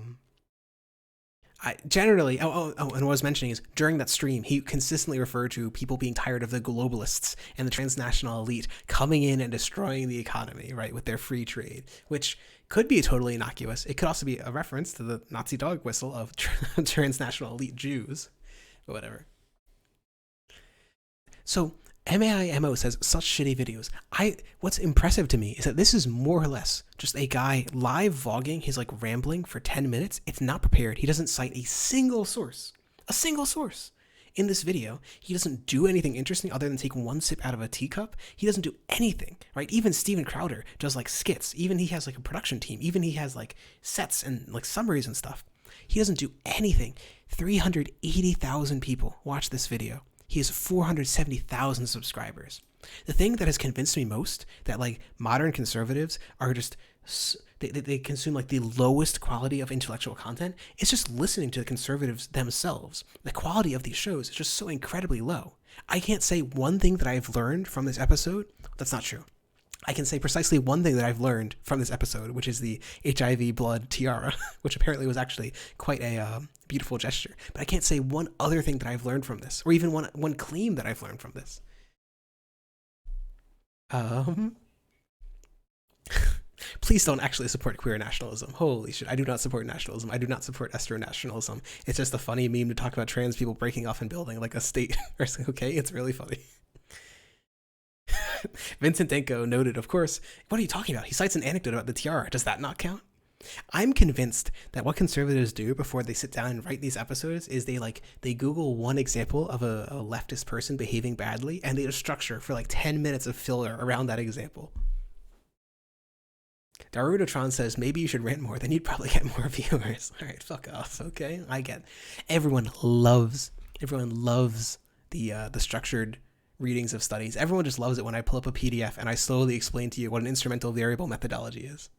generally, and what I was mentioning is during that stream, he consistently referred to people being tired of the globalists and the transnational elite coming in and destroying the economy, right, with their free trade, which could be totally innocuous. It could also be a reference to the Nazi dog whistle of transnational elite Jews, but whatever. So MAIMO says, such shitty videos. What's impressive to me is that this is more or less just a guy live vlogging his like rambling for 10 minutes. It's not prepared. He doesn't cite a single source. In this video. He doesn't do anything interesting other than take one sip out of a teacup. He doesn't do anything, right? Even Steven Crowder does like skits. Even he has like a production team. Even he has like sets and like summaries and stuff. He doesn't do anything. 380,000 people watch this video. He has 470,000 subscribers. The thing that has convinced me most that like modern conservatives are just they consume like the lowest quality of intellectual content is just listening to the conservatives themselves. The quality of these shows is just so incredibly low. I can't say one thing that I've learned from this episode. That's not true. I can say precisely one thing that I've learned from this episode, which is the HIV blood tiara, which apparently was actually quite a beautiful gesture. But I can't say one other thing that I've learned from this, or even one claim that I've learned from this. Please don't actually support queer nationalism. Holy shit, I do not support nationalism. I do not support Esther nationalism. It's just a funny meme to talk about trans people breaking off and building like a state. Okay, it's really funny. Vincent Danko noted, of course, what are you talking about? He cites an anecdote about the tiara. Does that not count? I'm convinced that what conservatives do before they sit down and write these episodes is they Google one example of a leftist person behaving badly, and they just structure for like 10 minutes of filler around that example. Darudotron says, maybe you should rant more, then you'd probably get more viewers. All right, fuck off, okay? I get it. Everyone loves the structured readings of studies. Everyone just loves it when I pull up a PDF and I slowly explain to you what an instrumental variable methodology is.